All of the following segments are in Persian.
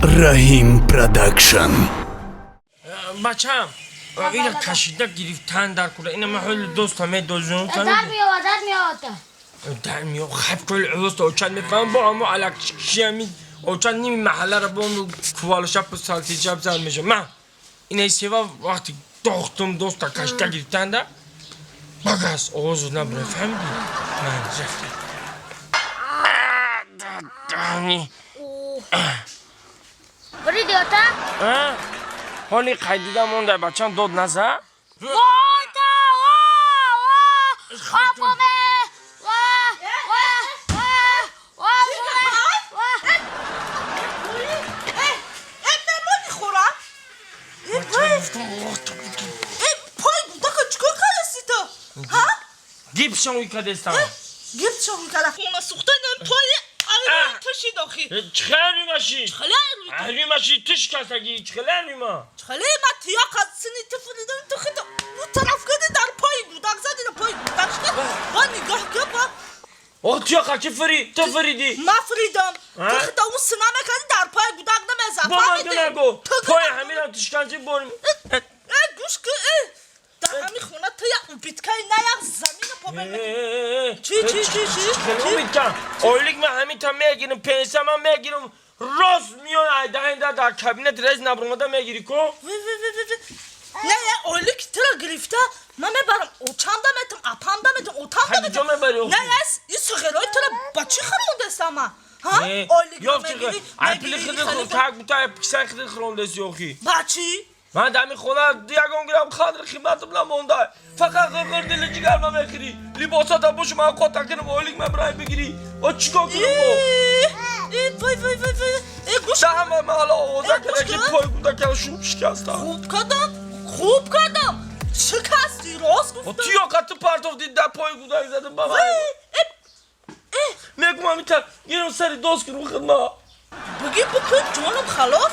رحیم پروداکشن. بچه‌م اینا کشیده گرفتن در کوره اینا محل دوست همه دوزون در میاد در میاد خب کل عوض تو چند میفهم با همو علک شیمی او چند نیمی محله را با اون کوال شب و سالتی شب زن میشه من اینا سیوا وقتی دختم دوست تا کشیده گرفتن در بگس آوازو نبره فهمیدی؟ من رفتم دانی بری دیوتا؟ حالی قیدیده مونده بچه‌م داد نزه؟ وای خاپومه گیبشون ویکاده استم گیبشون ویکاده خونه سوخته نم پای آیرون تشی داخی چخلی ماشی چخلی اهلی ماشی تش کسگی چخلی ما چخلی ما تیا قدسنی تفریدم تو خدا اون طرف کده در پای بودک زدی در پای بودک شده با نگاه که با او تیا قچه فری تو فریدی ما فریدم تو خدا اون سنامه کدی در پای بودک نمیزن با من نگو پای همین هم تشکنجی بریم گوش که در همین خونه تو یک بیتکای نه یک زمین پا بگه چی خیلی میگم اولیک من همین تا میگیرم پیسه من میگیرم راست میان دهنده در کابینت رئیس نبرماده میگیری کو نه اولیک تو را گرفته من میبرم اوچم دمیتم اپم دمیتم اوتم دمیتم کجا میبری نه این سخیرهای تو را بچی خرونده استم اولیک یافتی اپلی خیلی خرون تاک بوتا پیسه خیلی خرونده سیوخی بچی من دمی خونه دیگم گیرم خاطر خدمتم نمونده فقط غرغر دل جگر ما میخری لباسات هم باشه من خود تکنم اولیک من برای بگیری او چیکار کنم وای گوش ده همه من حالا آوازه کرده که پای بوده که شروع شکسته خوب کردم شکستی راست گفتم تیا قطع پرتاف دید در پای بوده زدم بابا میگم همی تا گیرم سری دوست کنم خدمت بگی بکن جانم خلاص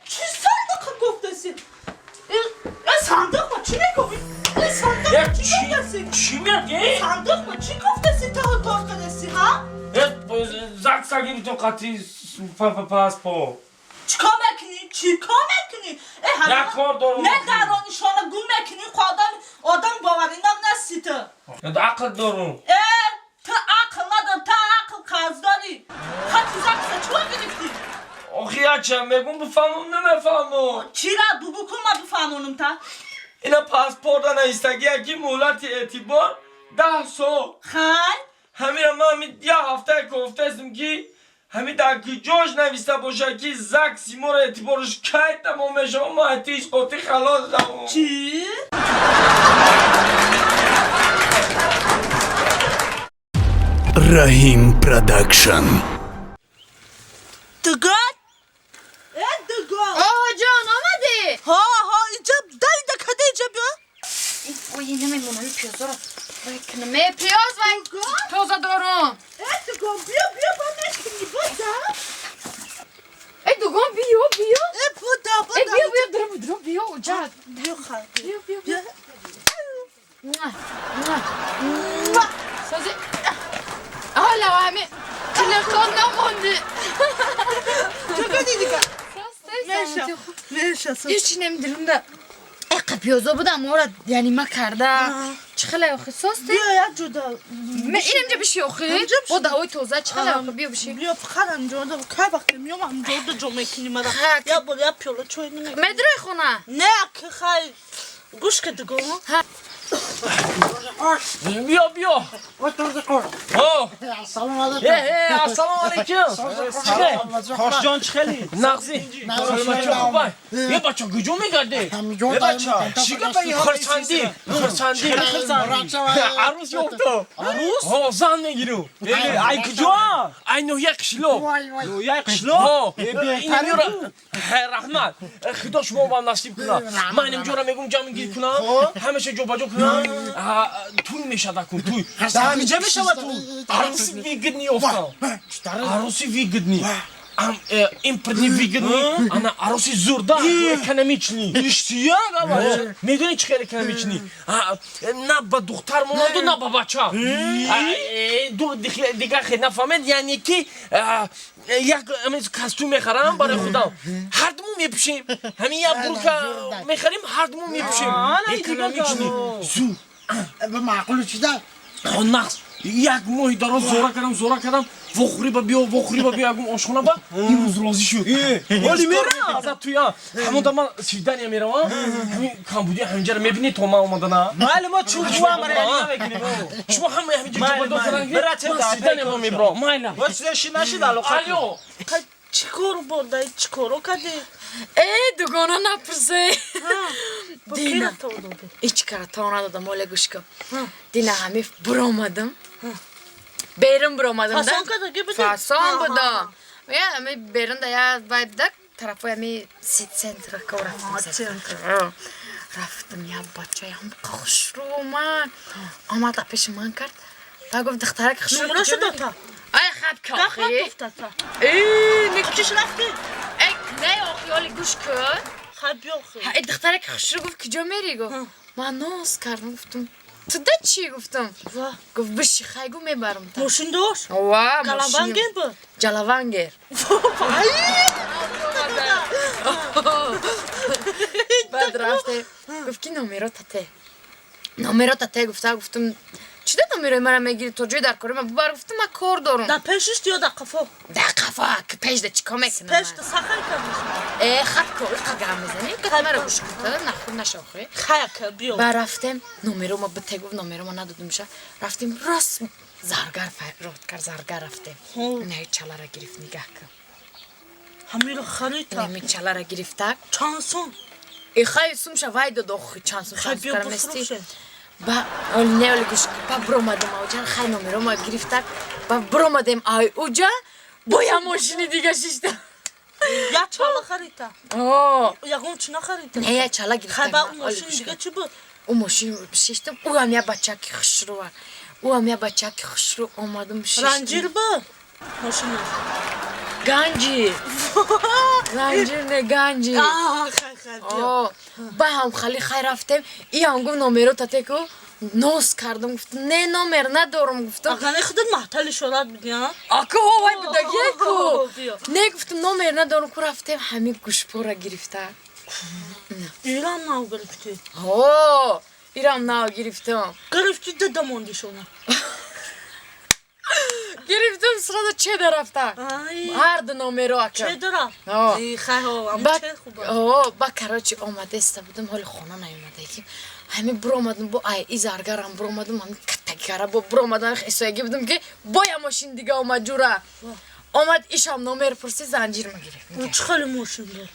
چی صندوق گفتسی؟ صندوق ما چی نگوی؟ صندوق ما چی گفتسی؟ چی میگی؟ صندوق ما چی گفتسی تا باز کدسی ها؟ زک سگی تو قطعی پاس پا چیکار میکنی؟ یک کار دارم نه درانشانه گم میکنی آدم باوری نستی تو عقل دارم تو عقل ندارم تا عقل قرض داری خطی زک چیکار گرفتی؟ آخی اچه میگم بفهمم نمیفهمم چی را بگو کن ما بفهمونم تا اینا پاسپورت نیستگی اگه مولت اعتبار 10 سال خای همین ما همین یه هفته گفته استم که همین در که جاش نویسته باشه که زک سیمور اعتبارش که تمام میشه ما حتیش قطعی خلاص دارم چی؟ رحیم پروداکشن. دگان؟ آه جان آمده ها اینجا دایده کده اینجا بیا وای نمیمونم این پیازا رو بکنم پیاز و تازه دارم دگان بیا با نکنی بازا ای دوگان بیا بودا ای بیا بیا اجاد بیا خواهد بیا سازی حالا همه تلفن نمونده تو کدی دیگه راستش هیچی نمیدونم ده اقا پیازا بودم مورد یعنی ما کرده چه خیلی آخه ساسته بیا یا جدا این اینجا بشی آخه با دوای توزه چه خیلی آخه بیا بشی بیا فقط انجا ده که وقتی میام انجا ده جمعه کنی مدام یا بول یا پیولا چوی نمی مدروی خونه نه که خیلی گوش که دگو بیا سلام علیکم. السلام علیکم خوش جان چخلی؟ نقصی یه بچه گجو میگرده یه بچه چیکار باید خرسندی عروس یافته عروس؟ زن میگیرو ای کجا؟ ای نویه قشلو نویه قشلو؟ این میره رحمت خدا شما با نصیب کنه من اینجا رو میگم جمع گیر کنم همیشه جو باجو کنم توی میشه دکن توی همینجا میشه و تو؟ عروسی ویگدنی افتم عروسی ویگدنی این پردی ویگنی انا عروسی زوردا اکونومیچنی ایشتیا بابا میدونی چه خیلی اکونومیچنی نه با دختر مونده نه با بچه دو دیگه خیلی نفهمید یعنی که یک کاستوم میخرم برای خودم هر دومو میپوشیم همین یک برکه میخریم هر دومو میپوشیم اکونومیچنی زور به معقول چی ده؟ نقص یک ماه دارم زورا کردم وخوری با بیا اگم آشخونه با این روز راضی شد ولی میرم ازت توی همون دام من سویدنیا میرم همین کامبودیا همینجا رو میبینی تو ما اومدن معلومات چون جوا مرا بگیری شما همه همینجا جواب دادن برات سویدنیا میبرم مایلا واسه نشید علاقه الو چیکار بردی چیکارو کردی دوگانه نپرسه با کی دینا رفته بودی هیچ کار تا ندادم ولی گوش کن دینا همه برآمدم بیرون برآمدم فاسون کردی بودی فاسون بودم یا همه بیرون دیا باید دک طرفای همه سیت سنتر که رفتم یا بچه هم خوش رو من آمد پیش من کرد و گفت دخترک خوش رو نمره شد تا آیا خب دخمت کاخی گفته تا نکتیش رفتی نه آخی حالی گوش کن خب بیا خیلی دخترک خوش رو گفت کجا میری گفت من ناز کردم گفتم تو ده چی گفتم گفت بشی خیگو میبرم تا ماشین داشت واه گلابنگیر بود جلوانگیر بعد رفته گفت کی نامرا تته گفتم چی ده نامرای مرا میگیری تو جای در کاری من ببر گفتم من کار دارم در پیشش یا در قفا در قفا که پیش ده چیکار میکنم پیش در سخن کردیش خط کاری قدم میزنی که مرا گوش کنه نخون نشاخی خیلی بیا بعد رفتم نامرو ما بته گفت نامرو ما ندادم میشه رفتیم راست زرگر فرود کرد زرگر رفتیم نه چلا را گرفت نگاه کن همین رو خرید تا نمی چلا را گرفت چانسون خیلی سوم شوای داد چانسون خیلی بیا کردم استی بفروشه با نه گوش با برآمدم اوجا خیلی نامرو ما گرفت با برآمدم اوجا بایا ماشینی دیگه شیشتا یا چالا خرید تا یا اون چی نخرید تا نه چلا گرفت خیلی اون ماشین دیگه چی بود اون ماشین شیشتم او هم یه بچه که خوش رو آمدم شیشتم رنجیر بود ماشین گنجی رنجیر نه گنجی خیلی بیا با هم خیلی خیلی رفتم ای هم گفت نامرو تته که نوز کردم گفتم نه نامر ندارم گفتم اگه خودت محتل شورات بودی ها آکو وای بدگی کو بیا. نه گفتم نامر ندارم که رفتم همین گوشپو را گرفته ایران ناو گرفتی ایرام ناو گرفتم گرفتی ده دموندی شونه گرفتم سرادا چه در رفته هر دو نامرو چه اکر دارم ای خیلی اما چه خوبه با کراچی آمده است بودم حال خانه نیومده که همه برآمدم با ای زرگرم برآمدم همین کتگیره با برآمدم حسابی بودم که با یه ماشین دیگه اومد جوره آمد ایشم نامر پرسی زنجیر ما گرفت چه خیلی ماشین دار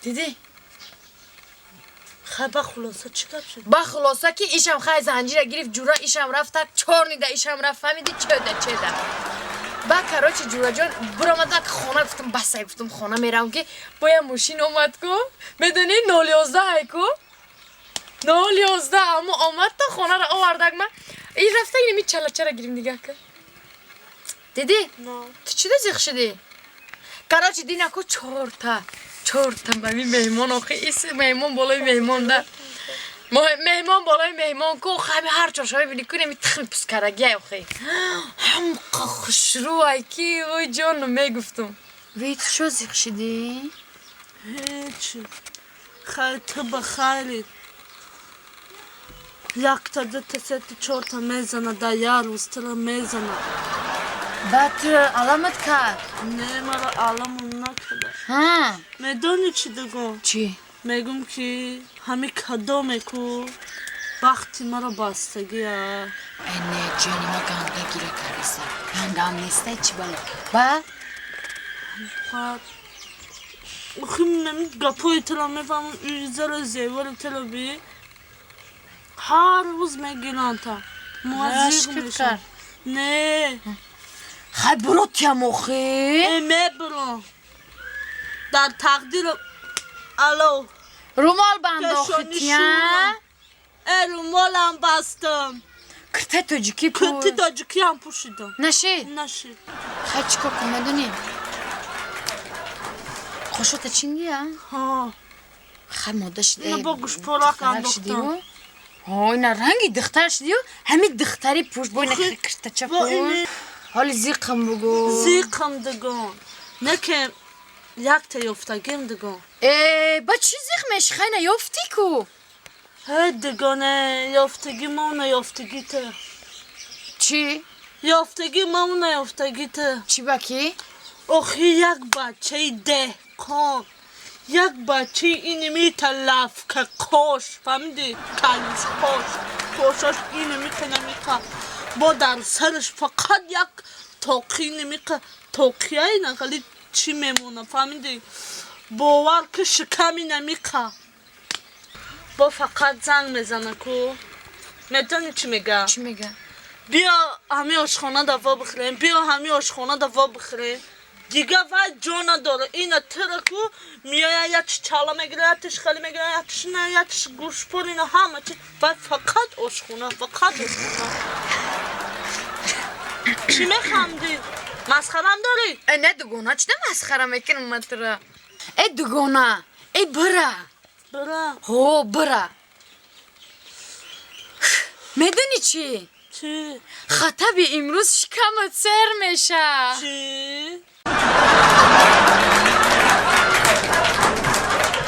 دیدی خیلی خلاصه چی کب شد با خلاصه که ایشم خیلی زنجیر گرفت جوره ایشم رفت چهار نیده ایشم رفت فهمیدی چه ده با کراچی جورا جان برآمدم که خانه گفتم بس گفتم خانه میرم که با یه ماشین اومد کو میدونی 011 کو 011 اما آمد تا خانه را آوردک من این رفته اینمی چلا گیریم دیگه که دیدی؟ تو چی ده زیخ شدی؟ کراچی دینا کو چهار تا ببین مهمان آخه ایسی مهمان بالای مهمان ده مهمان بالای مهمان کو خیلی هر چاشایی بینی کنی می تخمی پس کرگی آخه هم خوش رو ایکی وای جانو میگفتم ویت شو زیخ شدی؟ هیچی خیلی تو بخیری یک تا دو تا سه تا چهار تا میزنه در یه روز تلا میزنه بعد علامت کرد نه مرا علامون نکده ها میدونی چی دگم چی؟ میگم که همین کدو میکو وقتی مرا بستگی ها نه جانی ما گنگه گیره کردیسته گنگه هم نیسته چی بالا بعد؟ بعد اخی نمید گپای تلا میفهمم ایزه رو زیور تلا بی هر روز میگیرن تا موزیق میشن نه خیلی برو تیم اخی میبرم در تقدیر الو رومال بند آخی تیم رومالم بستم کرته توجیکی کرتی پوش تاجیکی هم پوشیدم نشید نشید خیلی چیکار کنم ندونیم خوشوت چینگی ها خیلی ماده شده اینو با گوش پراک انداختم ها اینا رنگی دختر شدی و همین دختری پوش با اینا خیلی کرته چه با اینه پوش حالی زیقم بگو زیقم دگان نه که یک تا یفتگیم دگان با چی زیقمش خیلی نیافتی کو هی دگانه یافتگی ما و نیافتگی ته چی؟ یافتگی ما و نیافتگی ته چی باکی؟ آخی یک بچه دهکان یک بچه اینی میتلف که کاش فهمیدی کلیش کاشاش اینی میکنه با در سرش فقط یک تاقی نمیکنه تاقیه اینه خیلی چی میمونه فهمیدی باور که شکمی نمیکنه با فقط زنگ میزنه کو میدونی چی میگه؟ چی میگه؟ بیا همه آشخانه دوا بخوریم بیا همه آشخانه دوا بخوریم دیگه وای جا نداره این ترکو میای یکش چالا میگیره یکش خیلی میگیره یکش نه یکش گوش پر اینا همه چی وای فقط آشخانه چی میخندی؟ مسخرم داری؟ نه دگونه چی مسخره میکنم من ترا ای دگونه ای برا هو برا میدونی چی؟ چی؟ خطب امروز شکمت سر میشه چی؟